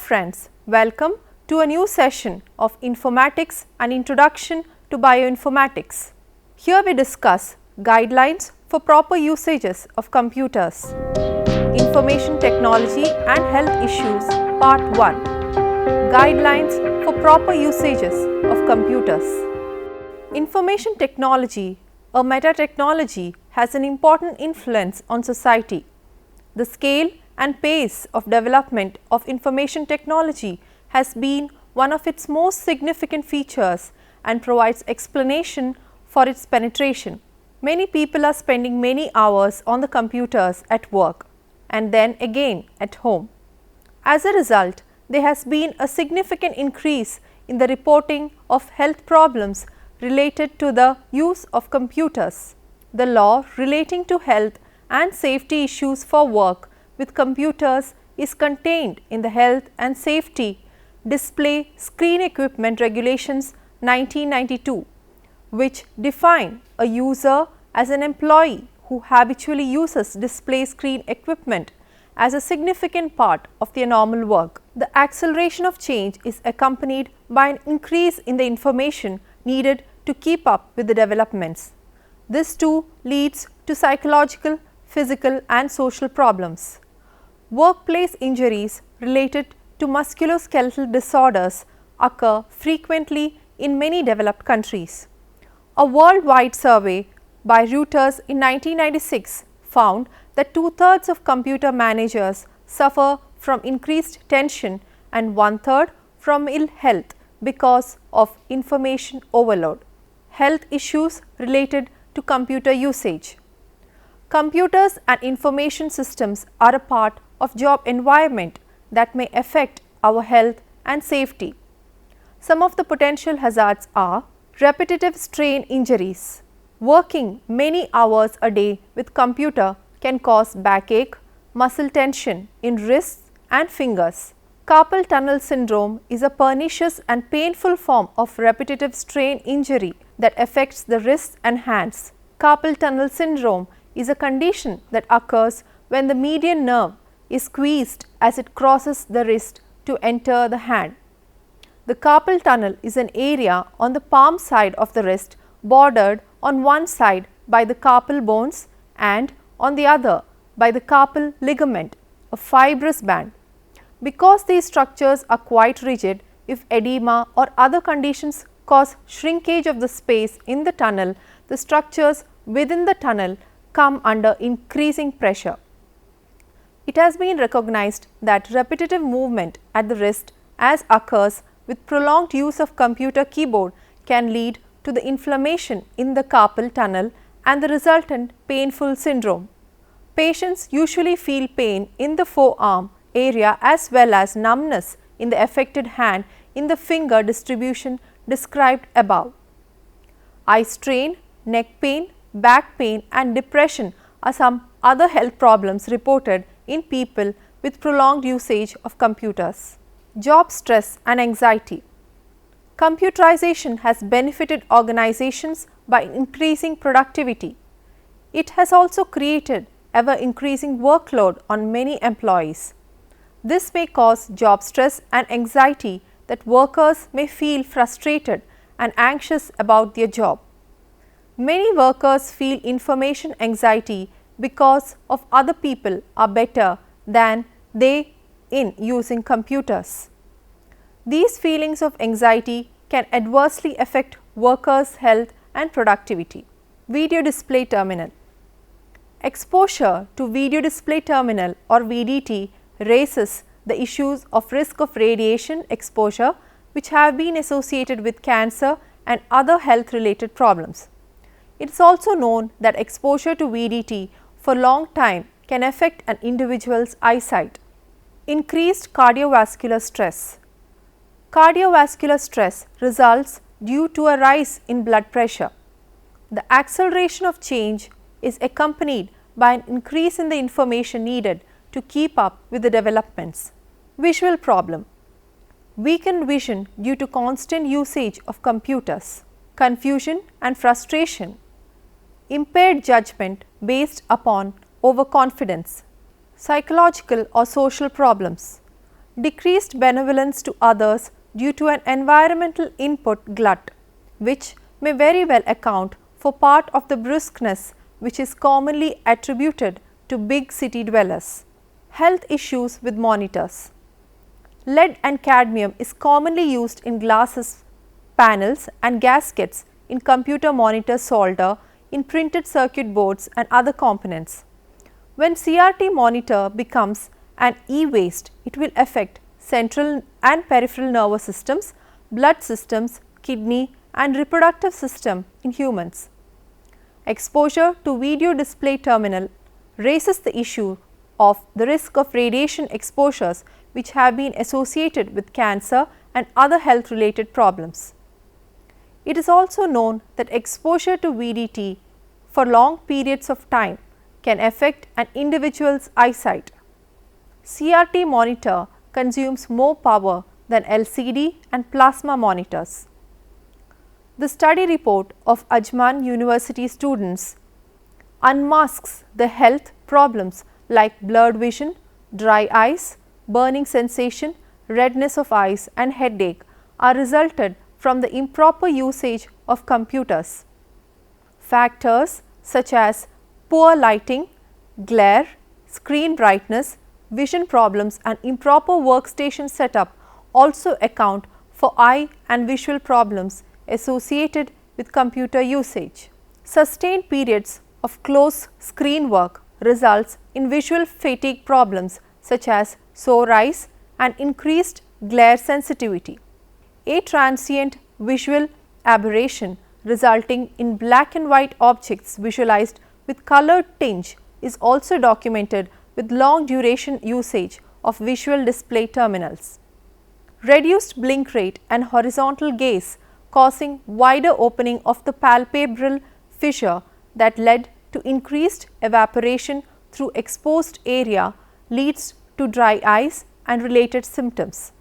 friends, welcome to a new session of Informatics and Introduction to Bioinformatics. Here we discuss guidelines for proper usages of computers, Information Technology and Health Issues Part 1. Guidelines for proper usages of computers. Information technology, a meta-technology, has an important influence on society. The scale and pace of development of information technology has been one of its most significant features and provides explanation for its penetration. Many people are spending many hours on the computers at work and then again at home. As a result, there has been a significant increase in the reporting of health problems related to the use of computers. The law relating to health and safety issues for work with computers is contained in the Health and Safety Display Screen Equipment Regulations 1992, which define a user as an employee who habitually uses display screen equipment as a significant part of their normal work. The acceleration of change is accompanied by an increase in the information needed to keep up with the developments. This too leads to psychological, physical and social problems. Workplace injuries related to musculoskeletal disorders occur frequently in many developed countries. A worldwide survey by Reuters in 1996 found that 2/3 of computer managers suffer from increased tension and 1/3 from ill health because of information overload. Health issues related to computer usage. Computers and information systems are a part of job environment that may affect our health and safety. Some of the potential hazards are repetitive strain injuries. Working many hours a day with computer can cause backache, muscle tension in wrists and fingers. Carpal tunnel syndrome is a pernicious and painful form of repetitive strain injury that affects the wrists and hands. Carpal tunnel syndrome is a condition that occurs when the median nerve is squeezed as it crosses the wrist to enter the hand. The carpal tunnel is an area on the palm side of the wrist bordered on one side by the carpal bones and on the other by the carpal ligament, a fibrous band. Because these structures are quite rigid, if edema or other conditions cause shrinkage of the space in the tunnel, the structures within the tunnel come under increasing pressure. It has been recognized that repetitive movement at the wrist, as occurs with prolonged use of computer keyboard, can lead to the inflammation in the carpal tunnel and the resultant painful syndrome. Patients usually feel pain in the forearm area as well as numbness in the affected hand in the finger distribution described above. Eye strain, neck pain, back pain and depression are some other health problems reported in people with prolonged usage of computers. Job stress and anxiety. Computerization has benefited organizations by increasing productivity. It has also created ever increasing workload on many employees. This may cause job stress and anxiety that workers may feel frustrated and anxious about their job. Many workers feel information anxiety because of other people are better than they in using computers. These feelings of anxiety can adversely affect workers' health and productivity. Video display terminal. Exposure to video display terminal or VDT raises the issues of risk of radiation exposure, which have been associated with cancer and other health related problems. It is also known that exposure to VDT for long time can affect an individual's eyesight. Increased cardiovascular stress. Cardiovascular stress results due to a rise in blood pressure. The acceleration of change is accompanied by an increase in the information needed to keep up with the developments. Visual problem. Weakened vision due to constant usage of computers. Confusion and frustration. Impaired judgment based upon overconfidence. Psychological or social problems. decreased benevolence to others due to an environmental input glut, which may very well account for part of the brusqueness which is commonly attributed to big city dwellers. Health issues with monitors. Lead and cadmium is commonly used in glasses, panels and gaskets, in computer monitor solder, in printed circuit boards and other components. When CRT monitor becomes an e-waste, it will affect central and peripheral nervous systems, blood systems, kidney and reproductive system in humans. Exposure to video display terminal raises the issue of the risk of radiation exposures which have been associated with cancer and other health related problems. It is also known that exposure to VDT for long periods of time can affect an individual's eyesight. CRT monitor consumes more power than LCD and plasma monitors. The study report of Ajman University students unmasks the health problems like blurred vision, dry eyes, burning sensation, redness of eyes and headache are resulted from the improper usage of computers. Factors such as poor lighting, glare, screen brightness, vision problems and improper workstation setup also account for eye and visual problems associated with computer usage. Sustained periods of close screen work results in visual fatigue problems such as sore eyes and increased glare sensitivity. A transient visual aberration resulting in black and white objects visualized with colored tinge is also documented with long duration usage of visual display terminals. Reduced blink rate and horizontal gaze causing wider opening of the palpebral fissure that led to increased evaporation through exposed area leads to dry eyes and related symptoms.